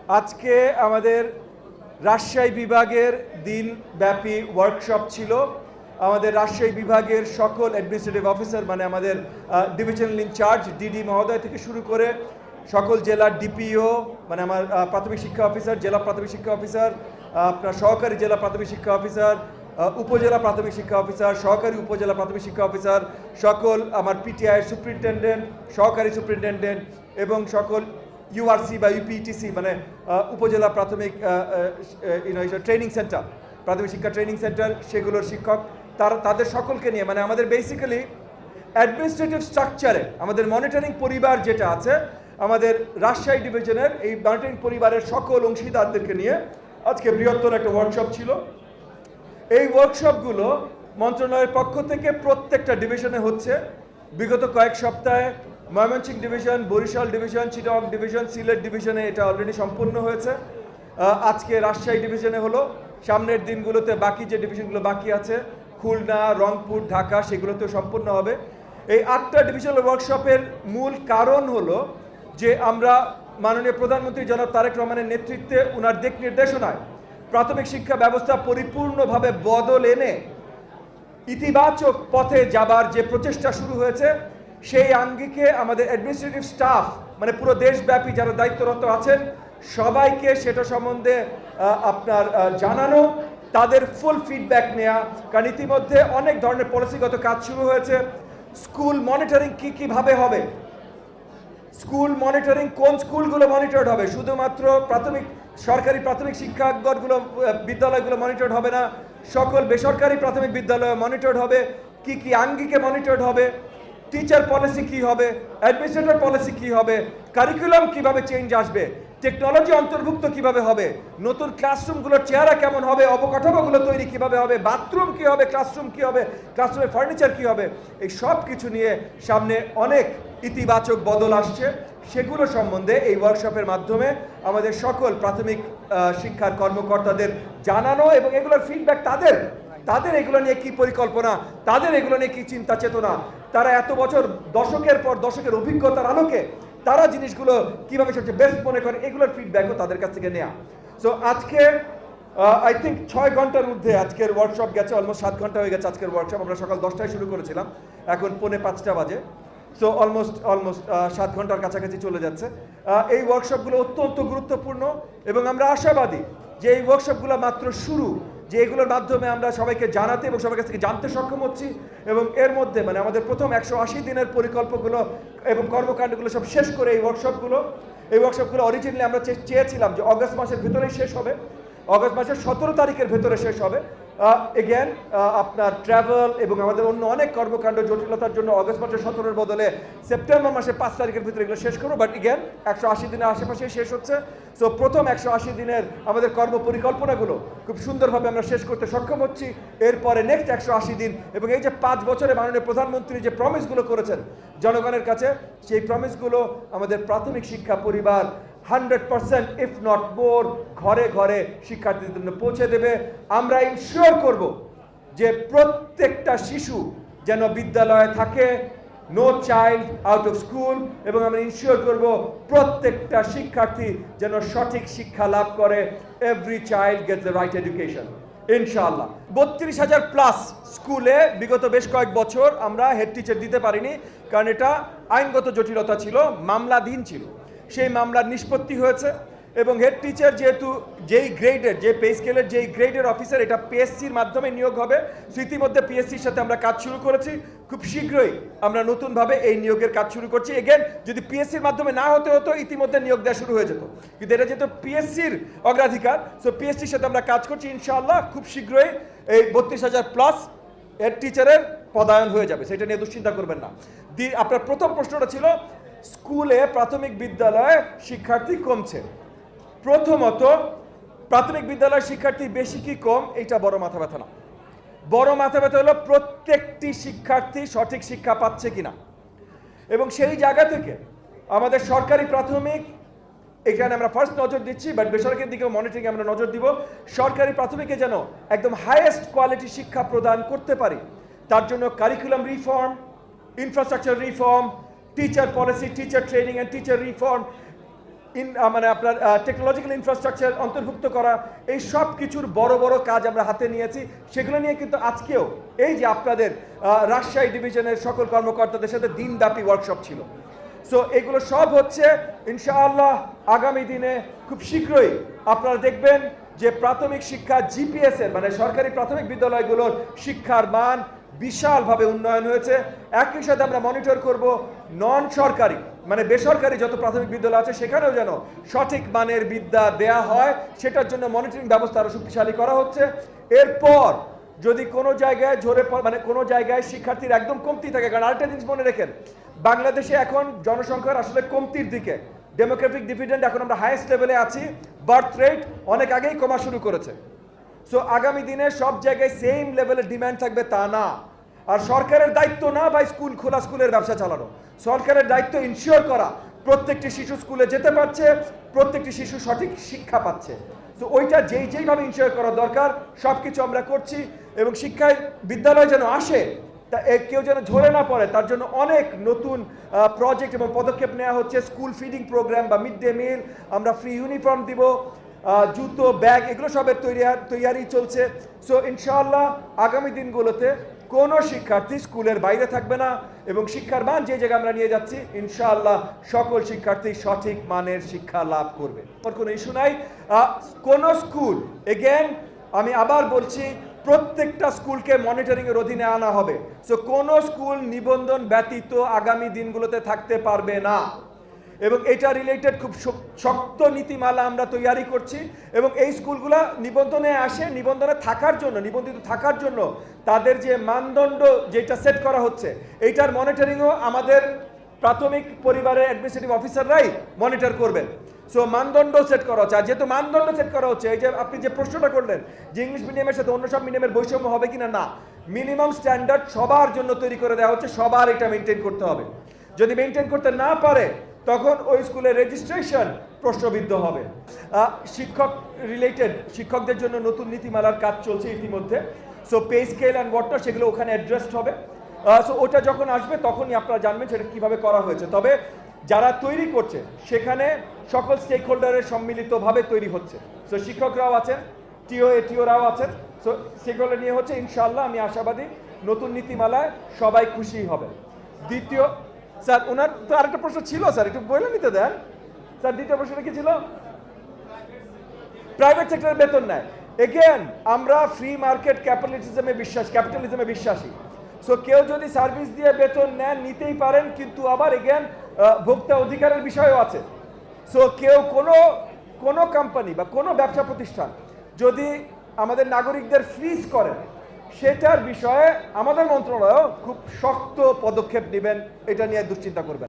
আজকে আমাদের রাজশাহী বিভাগের দিনব্যাপী ওয়ার্কশপ ছিল। আমাদের রাজশাহী বিভাগের সকল অ্যাডমিনিস্ট্রেটিভ অফিসার মানে আমাদের ডিভিশনাল ইনচার্জ ডিডি মহোদয় থেকে শুরু করে সকল জেলার ডিপিও মানে আমার প্রাথমিক শিক্ষা অফিসার, জেলা প্রাথমিক শিক্ষা অফিসার, আপনার সহকারী জেলা প্রাথমিক শিক্ষা অফিসার, উপজেলা প্রাথমিক শিক্ষা অফিসার, সহকারী উপজেলা প্রাথমিক শিক্ষা অফিসার, সকল আমার পিটিআইয়ের সুপ্রিনটেন্ডেন্ট, সহকারী সুপ্রিনটেন্ডেন্ট এবং সকল ইউআরসি বা ইউপিটিসি মানে উপজেলা প্রাথমিক ট্রেনিং সেন্টার, প্রাথমিক শিক্ষা ট্রেনিং সেন্টার, সেগুলোর শিক্ষক তাদের সকলকে নিয়ে মানে আমাদের বেসিক্যালি অ্যাডমিনিস্ট্রেটিভ স্ট্রাকচারে আমাদের মনিটরিং পরিবার যেটা আছে আমাদের রাজশাহী ডিভিশনের এই মনিটরিং পরিবারের সকল অংশীদারদেরকে নিয়ে আজকে বৃহত্তর একটা ওয়ার্কশপ ছিল। এই ওয়ার্কশপগুলো মন্ত্রণালয়ের পক্ষ থেকে প্রত্যেকটা ডিভিশনে হচ্ছে। বিগত কয়েক সপ্তাহে Mymensingh division, Barishal division, Chittagong division, Sylhet ডিভিশনে এটা অলরেডি সম্পূর্ণ হয়েছে। আজকে রাজশাহী ডিভিশনে হলো। সামনের দিনগুলোতে বাকি যে ডিভিশনগুলো বাকি আছে খুলনা, রংপুর, ঢাকা সেগুলোতেও সম্পূর্ণ হবে। এই 8টা ডিভিশনাল ওয়ার্কশপের মূল কারণ হলো যে আমরা মাননীয় প্রধানমন্ত্রী জনাব তারেক রহমানের নেতৃত্বে ওনার দিক নির্দেশনায় প্রাথমিক শিক্ষা ব্যবস্থা পরিপূর্ণভাবে বদল এনে ইতিবাচক পথে যাবার যে প্রচেষ্টা শুরু হয়েছে সেই আঙ্গিকে আমাদের অ্যাডমিনিস্ট্রেটিভ স্টাফ মানে পুরো দেশব্যাপী যারা দায়িত্বরত আছেন সবাইকে সেটা সম্বন্ধে আপনার জানানো, তাদের ফুল ফিডব্যাক নেওয়া। কারণ ইতিমধ্যে অনেক ধরনের পলিসিগত কাজ শুরু হয়েছে। স্কুল মনিটরিং কীভাবে হবে, স্কুল মনিটরিং কোন স্কুলগুলো মনিটরড হবে, শুধুমাত্র সরকারি প্রাথমিক শিক্ষাগতগুলো বিদ্যালয়গুলো মনিটরড হবে না, সকল বেসরকারি প্রাথমিক বিদ্যালয় মনিটরড হবে। কি আঙ্গিকে মনিটরড হবে, টিচার পলিসি কি হবে, অ্যাডমিনিস্ট্রেটর পলিসি কি হবে, কারিকুলাম কিভাবে চেঞ্জ আসবে, টেকনোলজি অন্তর্ভুক্ত কিভাবে হবে, নতুন ক্লাসরুমগুলোর চেহারা কেমন হবে, অবকাঠামোগুলো তৈরি কিভাবে হবে, বাথরুম কি হবে, ক্লাসরুম কি হবে, ক্লাসরুমের ফার্নিচার কি হবে, এই সব কিছু নিয়ে সামনে অনেক ইতিবাচক বদল আসছে। সেগুলো সম্বন্ধে এই ওয়ার্কশপের মাধ্যমে আমাদের সকল প্রাথমিক শিক্ষার কর্মকর্তাদের জানানো এবং এগুলোর ফিডব্যাক তাদের এগুলো নিয়ে কি পরিকল্পনা, তাদের এগুলো নিয়ে কি চিন্তা চেতনা, তারা এত বছর দশকের পর দশকের অভিজ্ঞতার আলোকে তারা জিনিসগুলো কীভাবে সবচেয়ে বেস্ট মনে করে এগুলোর ফিডব্যাকও তাদের কাছ থেকে নেওয়া। সো আজকে আই থিঙ্ক 6 ঘন্টার ঊর্ধ্বে আজকের ওয়ার্কশপ গেছে, অলমোস্ট 7 ঘন্টা হয়ে গেছে আজকের ওয়ার্কশপ। আমরা সকাল 10টায় শুরু করেছিলাম, এখন 4:45 বাজে। সো অলমোস্ট 7 ঘন্টার কাছাকাছি চলে যাচ্ছে। এই ওয়ার্কশপগুলো অত্যন্ত গুরুত্বপূর্ণ এবং আমরা আশাবাদী যে এই ওয়ার্কশপগুলো মাত্র শুরু, যে এগুলোর মাধ্যমে আমরা সবাইকে জানাতে এবং সবার কাছ থেকে জানতে সক্ষম হচ্ছি এবং এর মধ্যে মানে আমাদের প্রথম 180 দিনের পরিকল্পনাগুলো এবং কর্মকাণ্ডগুলো সব শেষ করে এই ওয়ার্কশপগুলো অরিজিনালি আমরা চেয়েছিলাম যে অগস্ট মাসের ভেতরেই শেষ হবে, অগস্ট মাসের 17 তারিখের ভেতরে শেষ হবে। এগেন আপনার ট্রাভেল এবং আমাদের অন্য অনেক কর্মকাণ্ড জটিলতার জন্য অগস্ট মাসের 17-এর বদলে সেপ্টেম্বর মাসের 5 তারিখের ভিতরে এগুলো শেষ করবো। বাট এগেন 180 দিনের আশেপাশে শেষ হচ্ছে। সো প্রথম 180 দিনের আমাদের কর্ম পরিকল্পনাগুলো খুব সুন্দরভাবে আমরা শেষ করতে সক্ষম হচ্ছি। এরপরে নেক্সট 180 দিন এবং এই যে 5 বছরে মাননীয় প্রধানমন্ত্রী যে প্রমিসগুলো করেছেন জনগণের কাছে, সেই প্রমিসগুলো আমাদের প্রাথমিক শিক্ষা পরিবার 100% ইফ নট মোর ঘরে ঘরে শিক্ষার্থীদের জন্য পৌঁছে দেবে। আমরা ইনশিওর করব যে প্রত্যেকটা শিশু যেন বিদ্যালয়ে থাকে, no child out of school, এবং আমরা ইনশিওর করব প্রত্যেকটা শিক্ষার্থী যেন সঠিক শিক্ষা লাভ করে। Every child gets the right education ইনশাআল্লাহ। 32,000+ স্কুলে বিগত বেশ কয়েক বছর আমরা হেড টিচার দিতে পারিনি, কারণ এটা আইনগত জটিলতা ছিল, মামলাধীন ছিল। সেই মামলার নিষ্পত্তি হয়েছে এবং হেড টিচার যেহেতু যেই গ্রেডের, যে পে স্কেলের যেই গ্রেডের অফিসার, এটা পিএসসির মাধ্যমে নিয়োগ হবে। ইতিমধ্যে পিএসসির সাথে আমরা কাজ শুরু করেছি, খুব শীঘ্রই আমরা নতুনভাবে এই নিয়োগের কাজ শুরু করছি। এগেন যদি পিএসসির মাধ্যমে না হতে হতো ইতিমধ্যে নিয়োগ দেওয়া শুরু হয়ে যেত, কিন্তু এটা যেহেতু পিএসসির অগ্রাধিকার, সো পিএসসির সাথে আমরা কাজ করছি। ইনশাআল্লাহ খুব শীঘ্রই এই 32,000+ হেড টিচারের পদায়ন হয়ে যাবে, সেটা নিয়ে দুশ্চিন্তা করবেন না। আপনার প্রথম প্রশ্নটা ছিল স্কুলে প্রাথমিক বিদ্যালয়ে শিক্ষার্থী কমছে। প্রথমত প্রাথমিক বিদ্যালয়ের শিক্ষার্থী বেশি কি কম এটা বড় মাথা ব্যথা না। বড় মাথা ব্যথা হলো প্রত্যেকটি শিক্ষার্থী সঠিক শিক্ষা পাচ্ছে কিনা, এবং সেই জায়গা থেকে আমাদের সরকারি প্রাথমিক, এখানে আমরা ফার্স্ট নজর দিচ্ছি, বাট বেসরকারি দিকেও মনিটরিং আমরা নজর দিব। সরকারি প্রাথমিকে যেন একদম হাইয়েস্ট কোয়ালিটি শিক্ষা প্রদান করতে পারি, তার জন্য curriculum reform, infrastructure reform, teacher policy, teacher training and teacher reform, মানে আপনার টেকনোলজিক্যাল ইনফ্রাস্ট্রাকচার অন্তর্ভুক্ত করা, এই সব কিছুর বড় বড় কাজ আমরা হাতে নিয়েছি। সেগুলো নিয়ে কিন্তু আজকেও এই যে আপনাদের রাজশাহী ডিভিশনের সকল কর্মকর্তাদের সাথে দিনব্যাপী ওয়ার্কশপ ছিল। সো এগুলো সব হচ্ছে ইনশাআল্লাহ আগামী দিনে খুব শীঘ্রই আপনারা দেখবেন যে প্রাথমিক শিক্ষা জিপিএস এর মানে সরকারি প্রাথমিক বিদ্যালয়গুলোর শিক্ষার মান বিশালভাবে উন্নয়ন হয়েছে। একই সাথে আমরা মনিটর করব নন সরকারি মানে বেসরকারি যত প্রাথমিক বিদ্যালয় আছে সেখানেও যেন সঠিক মানের বিদ্যা দেয়া হয়, সেটার জন্য মনিটরিং ব্যবস্থা আরও শক্তিশালী করা হচ্ছে। এরপর যদি কোনো জায়গায় মানে কোনো জায়গায় শিক্ষার্থীর একদম কমতি থাকে, কারণ আরেকটা জিনিস মনে রেখেন, বাংলাদেশে এখন জনসংখ্যার আসলে কমতির দিকে, ডেমোগ্রাফিক ডিভিডেন্ড এখন আমরা হাইয়েস্ট লেভেলে আছি, বার্থ রেট অনেক আগেই কমা শুরু করেছে। সো আগামী দিনে সব জায়গায় সেম লেভেলের ডিমান্ড থাকবে তা না। আর সরকারের দায়িত্ব না ভাই স্কুল খোলা, স্কুলের ব্যবসা চালানো। সরকারের দায়িত্ব ইনশিওর করা প্রত্যেকটি শিশু স্কুলে যেতে পারছে, প্রত্যেকটি শিশু সঠিক শিক্ষা পাচ্ছে। তো ওইটা যেইভাবে ইনশিওর করা দরকার সব কিছু আমরা করছি। এবং শিক্ষায় বিদ্যালয় যেন আসে তা কেউ যেন ঝরে না পড়ে, তার জন্য অনেক নতুন প্রজেক্ট এবং পদক্ষেপ নেওয়া হচ্ছে। স্কুল ফিডিং প্রোগ্রাম বা মিড ডে মিল, আমরা ফ্রি ইউনিফর্ম দিব, জুতো ব্যাগ এগুলো সবের তৈয়ারি চলছে। সো ইনশাআল্লাহ আগামী দিনগুলোতে কোনো শিক্ষার্থী স্কুলের বাইরে থাকবে না এবং শিক্ষার মান যে জায়গায় আমরা নিয়ে যাচ্ছি ইনশাআল্লাহ সকল শিক্ষার্থী সঠিক মানের শিক্ষা লাভ করবে। কোনো ইস্যু নাই। কোনো স্কুল, এগেন আমি আবার বলছি, প্রত্যেকটা স্কুলকে মনিটরিংয়ের অধীনে আনা হবে। সো কোনো স্কুল নিবন্ধন ব্যতীত আগামী দিনগুলোতে থাকতে পারবে না এবং এটা রিলেটেড খুব শক্ত নীতিমালা আমরা তৈরি করছি। এবং এই স্কুলগুলো নিবন্ধনে আসে, নিবন্ধনে থাকার জন্য, নিবন্ধিত থাকার জন্য তাদের যে মানদণ্ড যেটা সেট করা হচ্ছে এইটার মনিটরিংও আমাদের প্রাথমিক পরিবারের অ্যাডমিনিস্ট্রেটিভ অফিসাররাই মনিটর করবেন। সো মানদণ্ড সেট করা হচ্ছে। আর যেহেতু মানদণ্ড সেট করা হচ্ছে, এই যে আপনি যে প্রশ্নটা করলেন যে ইংলিশ মিডিয়ামের সাথে অন্য সব মিডিয়ামের বৈষম্য হবে কিনা, না, মিনিমাম স্ট্যান্ডার্ড সবার জন্য তৈরি করে দেওয়া হচ্ছে, সবার এটা মেনটেন করতে হবে। যদি মেনটেন করতে না পারে তখন ওই স্কুলের রেজিস্ট্রেশন প্রশ্নবিদ্ধ হবে। শিক্ষক রিলেটেড শিক্ষকদের জন্য নতুন নীতিমালার কাজ চলছে ইতিমধ্যে। সো পে স্কেল অ্যান্ড ওয়াটটা সেগুলো ওখানে অ্যাড্রেসড হবে। সো ওটা যখন আসবে তখনই আপনারা জানবেন সেটা কীভাবে করা হয়েছে। তবে যারা তৈরি করছে সেখানে সকল স্টেক হোল্ডারের সম্মিলিতভাবে তৈরি হচ্ছে। সো শিক্ষকরাও আছেন, টিওরাও আছেন। সো সেগুলো নিয়ে হচ্ছে। ইনশাআল্লাহ আমি আশাবাদী নতুন নীতিমালায় সবাই খুশি হবে। দ্বিতীয়, স্যার ওনার তো আরেকটা প্রশ্ন ছিল, স্যার একটু বলে নিতে দেন। স্যার দ্বিতীয় প্রশ্নটা কি ছিল? প্রাইভেট সেক্টরের বেতন নেয়। এগেন আমরা ফ্রি মার্কেট ক্যাপিটালিজমে বিশ্বাসী। সো কেউ যদি সার্ভিস দিয়ে বেতন নেন নিতেই পারেন, কিন্তু আবার এগেন ভোক্তা অধিকারের বিষয়ও আছে। সো কেউ কোনো কোম্পানি বা কোনো ব্যবসা প্রতিষ্ঠান যদি আমাদের নাগরিকদের ফ্রিজ করেন সেটার বিষয়ে আমাদের মন্ত্রণালয় খুব শক্ত পদক্ষেপ নেবেন, এটা নিয়ে দুশ্চিন্তা করবেন।